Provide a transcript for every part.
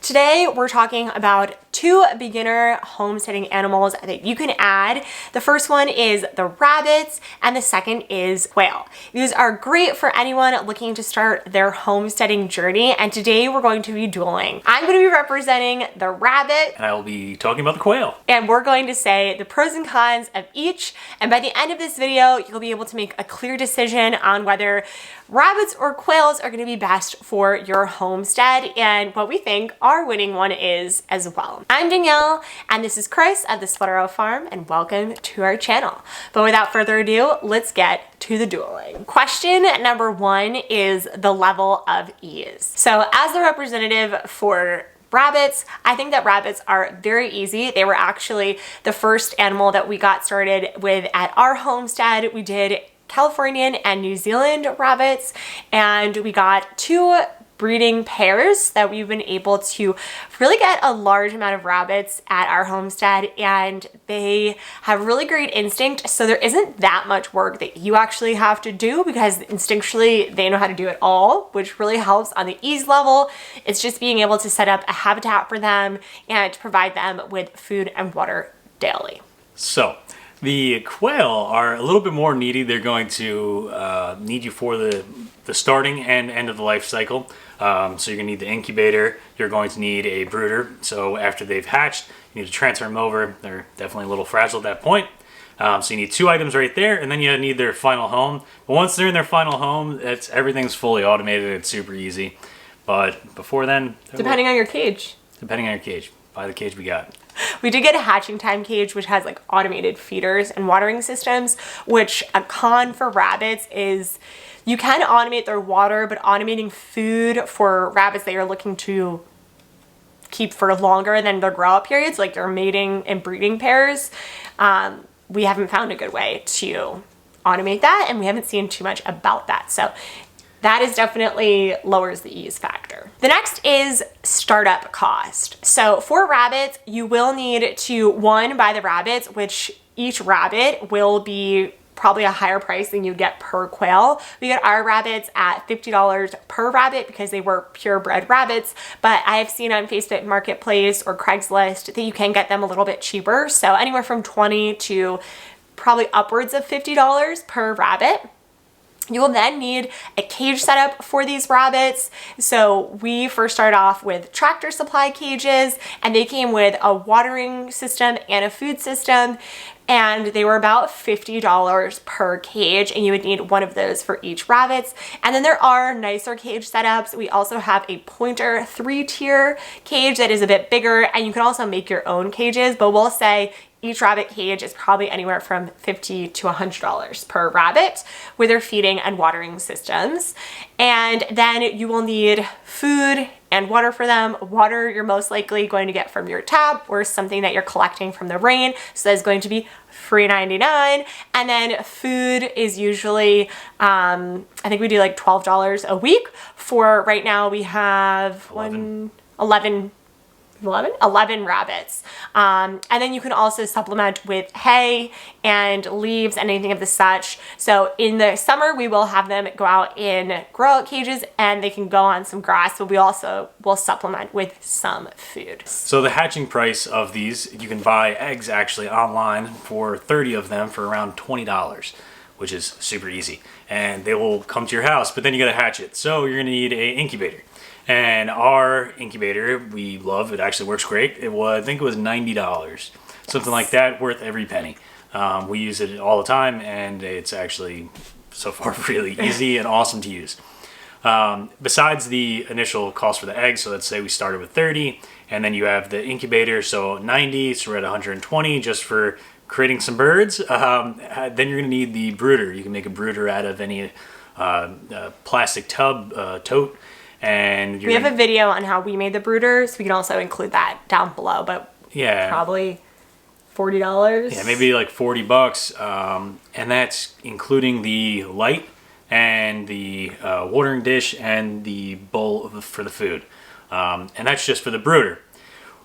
Today we're talking about two beginner homesteading animals that you can add. The first one is the rabbits and the second is quail. These are great for anyone looking to start their homesteading journey, and today we're going to be dueling. I'm going to be representing the rabbit and I will be talking about the quail. And we're going to say the pros and cons of each, and by the end of this video you'll be able to make a clear decision on whether rabbits or quails are going to be best for your homestead and what we think our winning one is as well. I'm Danielle and this is Chris at the Spotterrow Farm, and welcome to our channel. But without further ado, let's get to the dueling. Question number one is the level of ease. So as the representative for rabbits, I think that rabbits are very easy. They were actually the first animal that we got started with at our homestead. We did Californian and New Zealand rabbits, and we got two breeding pairs that we've been able to really get a large amount of rabbits at our homestead, and they have really great instinct, so there isn't that much work that you actually have to do because instinctually they know how to do it all, which really helps on the ease level. It's just being able to set up a habitat for them and provide them with food and water daily. So the quail are a little bit more needy. They're going to need you for the starting and end of the life cycle. So you're going to need the incubator. You're going to need a brooder. So after they've hatched, you need to transfer them over. They're definitely a little fragile at that point. So you need two items right there, and then you need their final home. But once they're in their final home, everything's fully automated. It's super easy. But before then, depending on your cage. Depending on your cage. Buy the cage we got. We did get a hatching time cage which has like automated feeders and watering systems, which a con for rabbits is you can automate their water, but automating food for rabbits that you're looking to keep for longer than their grow up periods, like their mating and breeding pairs, we haven't found a good way to automate that, and we haven't seen too much about that. So that is definitely lowers the ease factor. The next is startup cost. So for rabbits, you will need to, one, buy the rabbits, which each rabbit will be probably a higher price than you'd get per quail. We got our rabbits at $50 per rabbit because they were purebred rabbits, but I have seen on Facebook Marketplace or Craigslist that you can get them a little bit cheaper. So anywhere from $20 to probably upwards of $50 per rabbit. You will then need a cage setup for these rabbits. So we first started off with Tractor Supply cages, and they came with a watering system and a food system, and they were about $50 per cage, and you would need one of those for each rabbits. And then there are nicer cage setups. We also have a pointer 3-tier cage that is a bit bigger, and you can also make your own cages, but we'll say each rabbit cage is probably anywhere from $50 to $100 per rabbit with their feeding and watering systems. And then you will need food and water for them. Water you're most likely going to get from your tap or something that you're collecting from the rain. So that's going to be $3.99. And then food is usually, I think we do like $12 a week. For right now we have 11 rabbits. And then you can also supplement with hay and leaves and anything of the such. So in the summer, we will have them go out in grow out cages and they can go on some grass, but we also will supplement with some food. So the hatching price of these, you can buy eggs actually online for 30 of them for around $20, which is super easy. And they will come to your house, but then you gotta hatch it. So you're gonna need an incubator. And our incubator, we love, it actually works great. I think it was $90, something like that, worth every penny. We use it all the time, and it's actually so far really easy and awesome to use. Besides the initial cost for the eggs, so let's say we started with 30, and then you have the incubator, so 90, so we're at 120 just for creating some birds. Then you're gonna need the brooder. You can make a brooder out of any plastic tub, tote. And we have a video on how we made the brooder, so we can also include that down below, but yeah, probably $40. Yeah, maybe like $40. And that's including the light and the watering dish and the bowl for the food. And that's just for the brooder.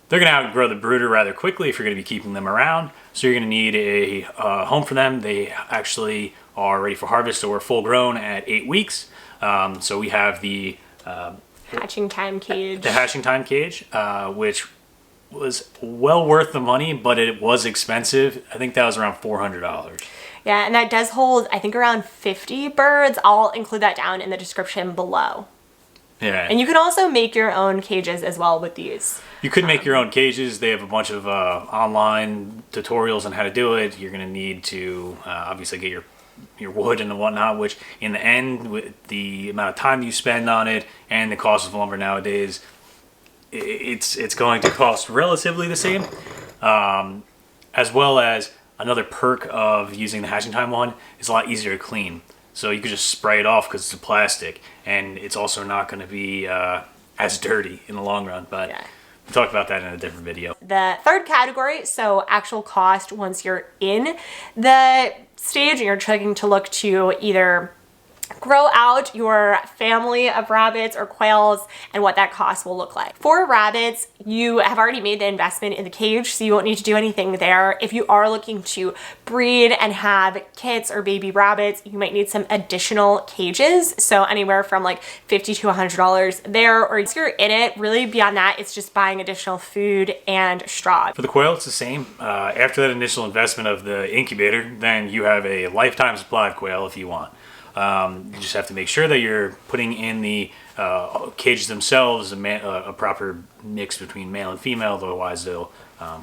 They're going to outgrow the brooder rather quickly if you're going to be keeping them around. So you're going to need a home for them. They actually are ready for harvest or full grown at 8 weeks. So we have the hatching time cage. The hatching time cage, which was well worth the money, but it was expensive. I think that was around $400. Yeah, and that does hold, I think, around 50 birds. I'll include that down in the description below. Yeah. And you can also make your own cages as well with these. You could make your own cages. They have a bunch of online tutorials on how to do it. You're going to need to obviously get your wood and whatnot, which in the end, with the amount of time you spend on it and the cost of lumber nowadays, it's going to cost relatively the same. As well as another perk of using the hatching time one is a lot easier to clean. So you could just spray it off because it's plastic, and it's also not going to be as dirty in the long run. But yeah. We'll talk about that in a different video. The third category, so actual cost once you're in the stage and you're trying to look to either grow out your family of rabbits or quails and what that cost will look like. For rabbits, you have already made the investment in the cage, so you won't need to do anything there. If you are looking to breed and have kits or baby rabbits, you might need some additional cages. So anywhere from like $50 to $100 there, or if you're in it, really beyond that, it's just buying additional food and straw. For the quail, it's the same. After that initial investment of the incubator, then you have a lifetime supply of quail if you want. You just have to make sure that you're putting in the cages themselves a proper mix between male and female, otherwise they'll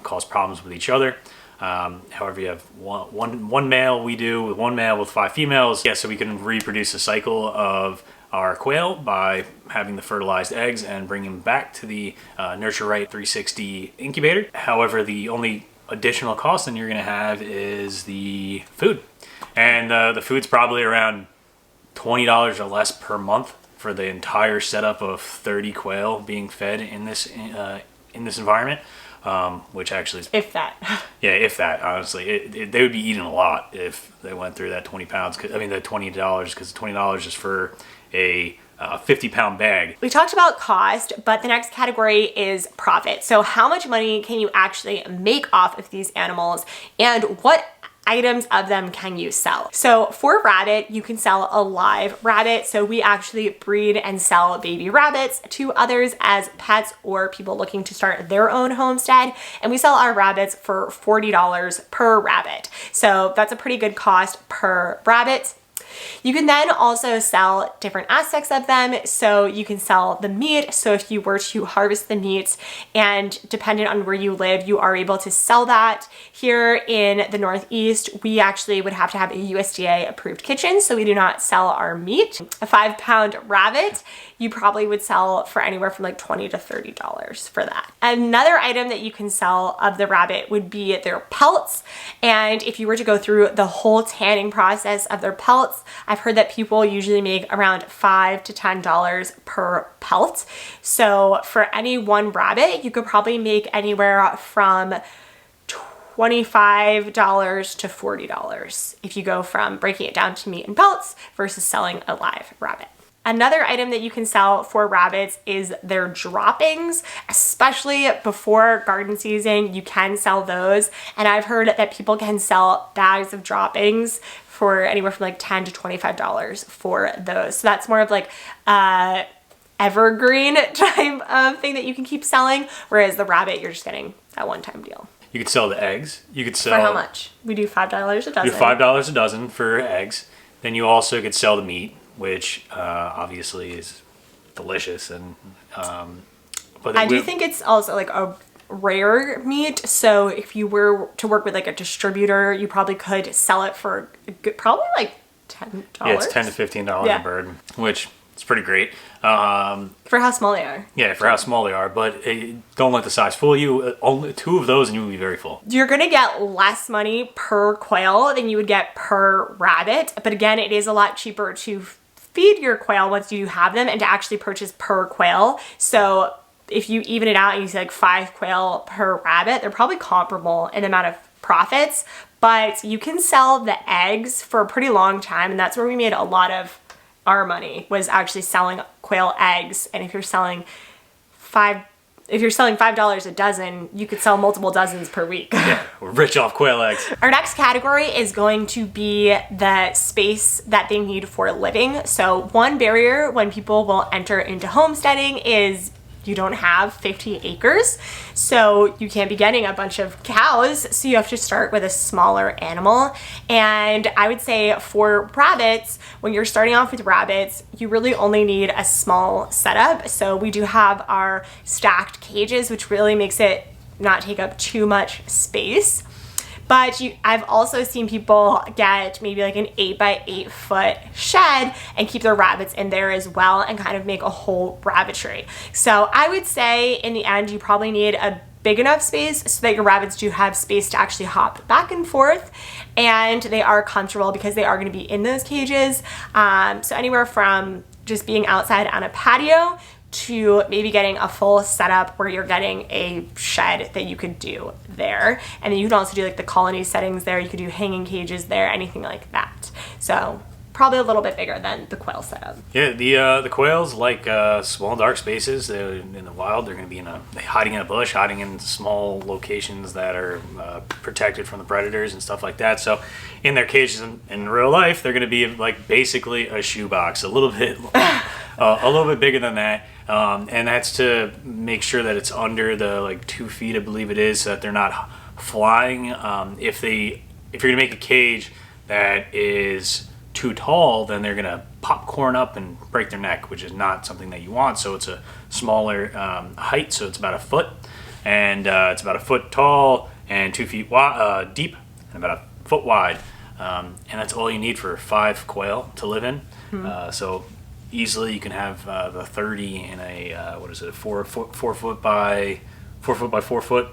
cause problems with each other. However, you have one male, we do with one male with 5 females. Yeah, so we can reproduce a cycle of our quail by having the fertilized eggs and bringing them back to the Nurture Right 360 incubator. However, the only additional cost then you're going to have is the food. And the food's probably around $20 or less per month for the entire setup of 30 quail being fed in this environment, which actually is, if that. Yeah, if that, honestly. They would be eating a lot if they went through that 20 pounds. I mean, the $20, because $20 is for a 50-pound bag. We talked about cost, but the next category is profit. So how much money can you actually make off of these animals, and what items of them can you sell? So for rabbit, you can sell a live rabbit. So we actually breed and sell baby rabbits to others as pets or people looking to start their own homestead. And we sell our rabbits for $40 per rabbit. So that's a pretty good cost per rabbit. You can then also sell different aspects of them. So you can sell the meat. So if you were to harvest the meat, and depending on where you live, you are able to sell that. Here in the Northeast, we actually would have to have a USDA approved kitchen. So we do not sell our meat. A 5-pound rabbit, you probably would sell for anywhere from like $20 to $30 for that. Another item that you can sell of the rabbit would be their pelts. And if you were to go through the whole tanning process of their pelts, I've heard that people usually make around $5 to $10 per pelt. So for any one rabbit, you could probably make anywhere from $25 to $40 if you go from breaking it down to meat and pelts versus selling a live rabbit. Another item that you can sell for rabbits is their droppings, especially before garden season. You can sell those, and I've heard that people can sell bags of droppings for anywhere from like $10 to $25 for those. So that's more of like evergreen type of thing that you can keep selling, whereas the rabbit, you're just getting that one-time deal. You could sell the eggs. You could sell... For how much? We do $5 a dozen. You do $5 a dozen for eggs. Then you also could sell the meat, which obviously is delicious. And but I do think it's also like a rare meat. So if you were to work with like a distributor, you probably could sell it for probably like $10. Yeah, it's $10 to $15 a bird, which is pretty great. For how small they are. Yeah, for how small they are, but don't let the size fool you. Only 2 of those and you will be very full. You're gonna get less money per quail than you would get per rabbit. But again, it is a lot cheaper to feed your quail once you have them and to actually purchase per quail. So if you even it out and you say like 5 quail per rabbit, they're probably comparable in the amount of profits, but you can sell the eggs for a pretty long time. And that's where we made a lot of our money, was actually selling quail eggs. And if you're selling 5 if you're selling $5 a dozen, you could sell multiple dozens per week. Yeah, we're rich off quail eggs. Our next category is going to be the space that they need for living. So one barrier when people will enter into homesteading is you don't have 50 acres, so you can't be getting a bunch of cows, so you have to start with a smaller animal. And I would say for rabbits, when you're starting off with rabbits, you really only need a small setup. So we do have our stacked cages, which really makes it not take up too much space. But I've also seen people get maybe like an 8x8 foot shed and keep their rabbits in there as well and kind of make a whole rabbitry. So I would say in the end, you probably need a big enough space so that your rabbits do have space to actually hop back and forth, and they are comfortable because they are going to be in those cages. So anywhere from just being outside on a patio to maybe getting a full setup where you're getting a shed that you could do there. And then you can also do like the colony settings there. You could do hanging cages there, anything like that. So probably a little bit bigger than the quail setup. Yeah, the quails like small dark spaces. In the wild, they're going to be hiding in a bush, hiding in small locations that are protected from the predators and stuff like that. So in their cages in real life, they're going to be like basically a shoebox, a little bit bigger than that. And that's to make sure that it's under the like 2 feet, I believe it is, so that they're not flying. If you're gonna make a cage that is too tall, then they're gonna popcorn up and break their neck, which is not something that you want. So it's a smaller height, so it's about 1 foot, and it's about 1 foot tall and 2 feet deep and about 1 foot wide. And that's all you need for 5 quail to live in. So easily you can have the 30 in a 4 foot by 4 foot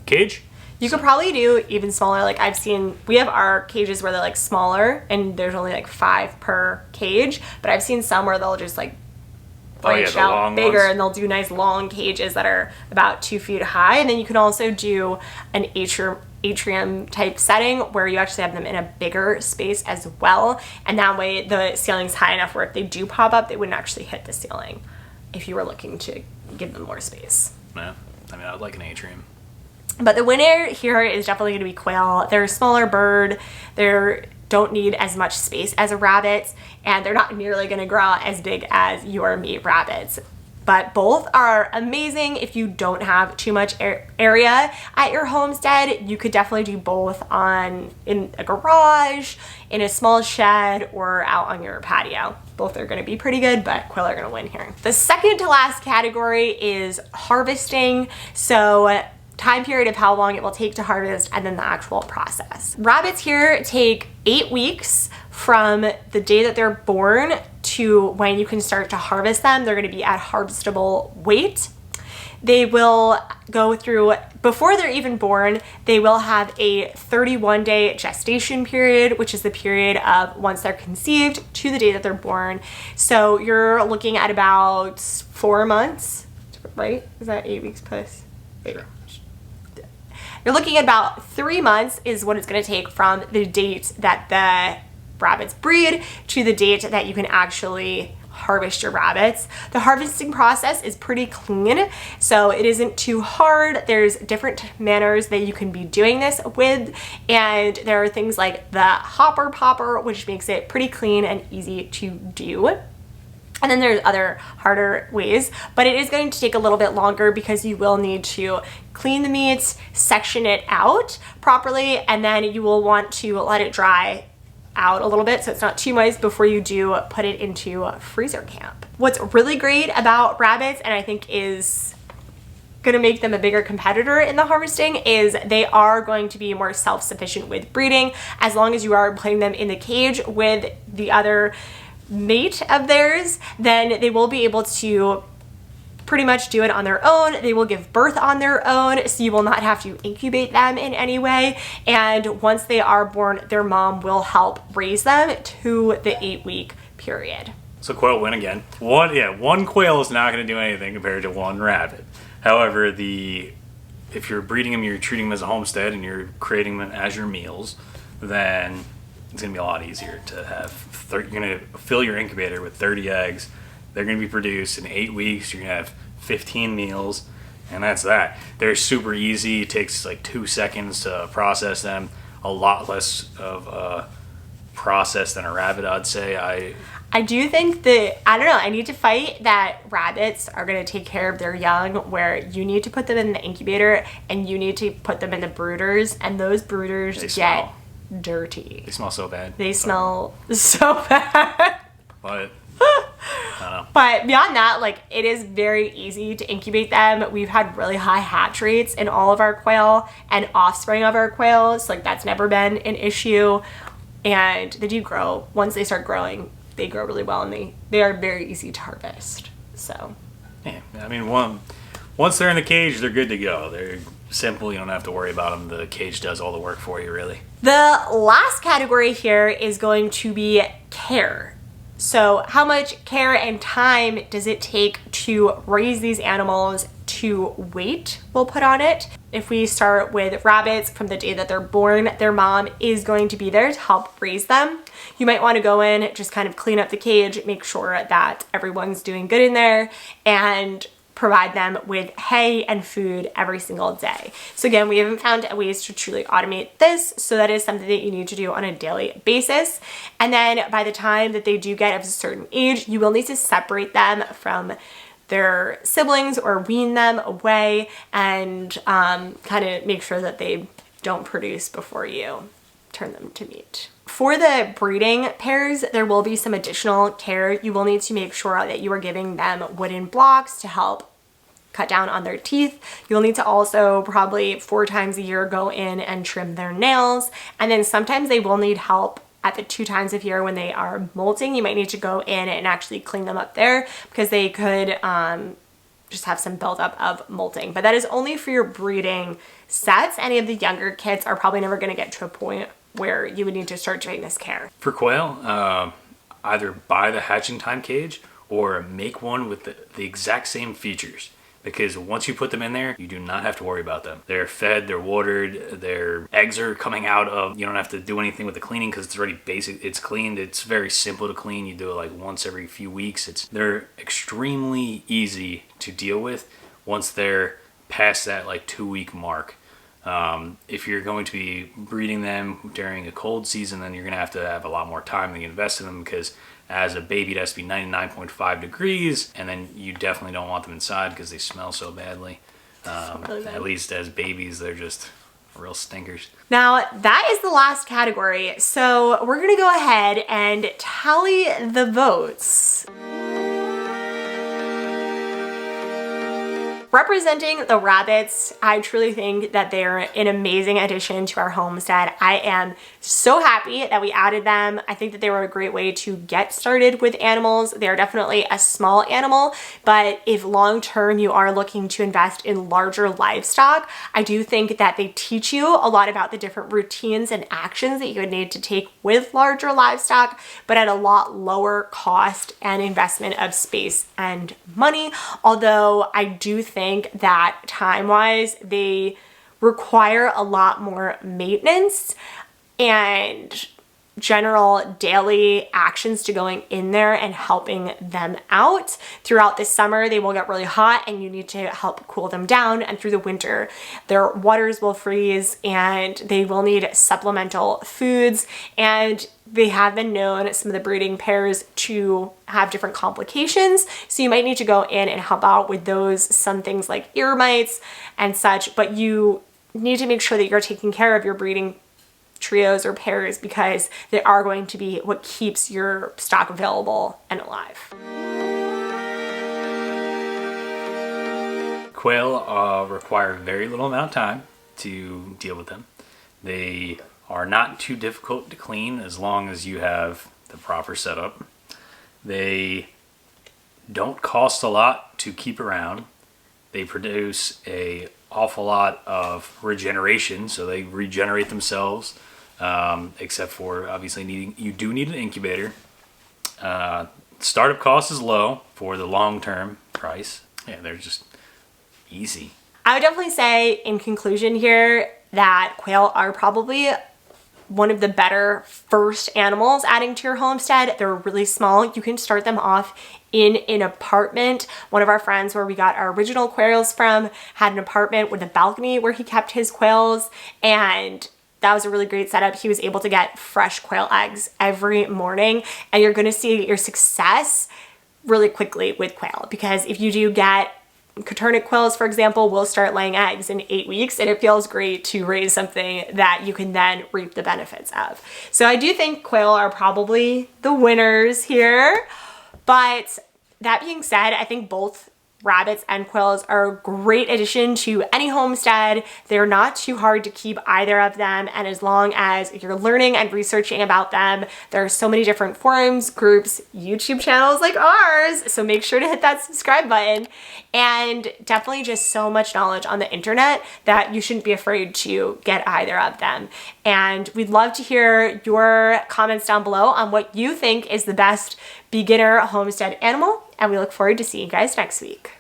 cage. You could probably do even smaller. Like I've seen, we have our cages where they're like smaller and there's only like 5 per cage, but I've seen some where they'll just like branch out bigger ones. And they'll do nice long cages that are about 2 feet high. And then you can also do an atrium type setting where you actually have them in a bigger space as well, and that way the ceiling's high enough where if they do pop up, they wouldn't actually hit the ceiling if you were looking to give them more space. Yeah, I mean, I would like an atrium. But the winner here is definitely going to be quail. They're a smaller bird. They don't need as much space as a rabbit, and they're not nearly going to grow as big as your meat rabbits. But both are amazing if you don't have too much area at your homestead. You could definitely do both in a garage, in a small shed, or out on your patio. Both are going to be pretty good, but quail are going to win here. The second to last category is harvesting. So time period of how long it will take to harvest and then the actual process. Rabbits here take 8 weeks from the day that they're born to when you can start to harvest them. They're going to be at harvestable weight. They will go through, before they're even born, they will have a 31-day gestation period, which is the period of once they're conceived to the day that they're born. So you're looking at about 4 months, right? Is that 8 weeks plus? Sure. You're looking at about 3 months is what it's going to take from the date that the rabbits breed to the date that you can actually harvest your rabbits. The harvesting process is pretty clean, so it isn't too hard. There's different manners that you can be doing this with, and there are things like the hopper popper, which makes it pretty clean and easy to do. And then there's other harder ways, but it is going to take a little bit longer because you will need to clean the meat, section it out properly, and then you will want to let it dry out a little bit so it's not too moist before you do put it into a freezer camp. What's really great about rabbits, and I think is going to make them a bigger competitor in the harvesting, is they are going to be more self-sufficient with breeding. As long as you are putting them in the cage with the other mate of theirs, then they will be able to pretty much do it on their own. They will give birth on their own, so you will not have to incubate them in any way. And once they are born, their mom will help raise them to the 8-week period. So quail win again. One quail is not going to do anything compared to one rabbit. However, if you're breeding them, you're treating them as a homestead, and you're creating them as your meals, then it's going to be a lot easier to have. You're going to fill your incubator with 30 eggs. They're going to be produced in 8 weeks. You're going to have 15 meals. And that's that. They're super easy. It takes like 2 seconds to process them. A lot less of a process than a rabbit, I'd say. I do think that, I don't know, I need to fight that rabbits are going to take care of their young, where you need to put them in the incubator and you need to put them in the brooders, and those brooders get dirty. They smell so bad. They smell so bad. But I don't know. But beyond that, like, it is very easy to incubate them. We've had really high hatch rates in all of our quail and offspring of our quails. Like, that's never been an issue. And they do grow. Once they start growing, they grow really well, and they are very easy to harvest. So yeah, I mean, once they're in the cage, they're good to go. They're simple. You don't have to worry about them. The cage does all the work for you, really. the last category here is going to be care. So how much care and time does it take to raise these animals to weight we'll put on it? If we start with rabbits, from the day that they're born, their mom is going to be there to help raise them. You might want to go in, just kind of clean up the cage, make sure that everyone's doing good in there, and provide them with hay and food every single day. So again, we haven't found ways to truly automate this, so that is something that you need to do on a daily basis. And then by the time that they do get of a certain age, you will need to separate them from their siblings or wean them away, and kind of make sure that they don't produce before you turn them to meat. For the breeding pairs, there will be some additional care. You will need to make sure that you are giving them wooden blocks to help cut down on their teeth. You'll need to also probably 4 times a year go in and trim their nails. And then sometimes they will need help at the 2 times a year when they are molting. You might need to go in and actually clean them up there, because they could just have some buildup of molting. But that is only for your breeding sets. Any of the younger kids are probably never going to get to a point where you would need to start doing this care. For quail, either buy the hatching time cage or make one with the exact same features. Because once you put them in there, you do not have to worry about them. They're fed, they're watered, their eggs are coming out of, you don't have to do anything with the cleaning because it's already basic, it's cleaned, it's very simple to clean. You do it like once every few weeks. They're extremely easy to deal with once they're past that like 2-week mark. If you're going to be breeding them during a cold season, then you're going to have a lot more time to invest in them, because as a baby it has to be 99.5 degrees, and then you definitely don't want them inside because they smell so badly. Really bad. At least as babies, they're just real stinkers. Now, that is the last category. So we're going to go ahead and tally the votes. Representing the rabbits, I truly think that they're an amazing addition to our homestead. I am so happy that we added them. I think that they were a great way to get started with animals. They are definitely a small animal, but if long-term you are looking to invest in larger livestock, I do think that they teach you a lot about the different routines and actions that you would need to take with larger livestock, but at a lot lower cost and investment of space and money. Although I do think that time-wise, they require a lot more maintenance and general daily actions to going in there and helping them out. Throughout the summer, they will get really hot and you need to help cool them down. And through the winter, their waters will freeze and they will need supplemental foods. And they have been known, some of the breeding pairs, to have different complications. So you might need to go in and help out with those, some things like ear mites and such, but you need to make sure that you're taking care of your breeding trios or pairs, because they are going to be what keeps your stock available and alive. Quail require very little amount of time to deal with them. They are not too difficult to clean as long as you have the proper setup. They don't cost a lot to keep around. They produce an awful lot of regeneration, so they regenerate themselves, except for obviously you do need an incubator. Startup cost is low for the long-term price. Yeah, they're just easy. I would definitely say in conclusion here that quail are probably one of the better first animals adding to your homestead. They're really small. You can start them off in an apartment. One of our friends where we got our original quails from had an apartment with a balcony where he kept his quails, and that was a really great setup. He was able to get fresh quail eggs every morning, and you're gonna see your success really quickly with quail, because if you do get Coturnic quails, for example, will start laying eggs in 8 weeks, and it feels great to raise something that you can then reap the benefits of. So I do think quail are probably the winners here. But that being said, I think both rabbits and quails are a great addition to any homestead. They're not too hard to keep, either of them, and as long as you're learning and researching about them, there are so many different forums, groups, YouTube channels like ours, so make sure to hit that subscribe button, and definitely just so much knowledge on the internet that you shouldn't be afraid to get either of them. And we'd love to hear your comments down below on what you think is the best beginner homestead animal, and we look forward to seeing you guys next week.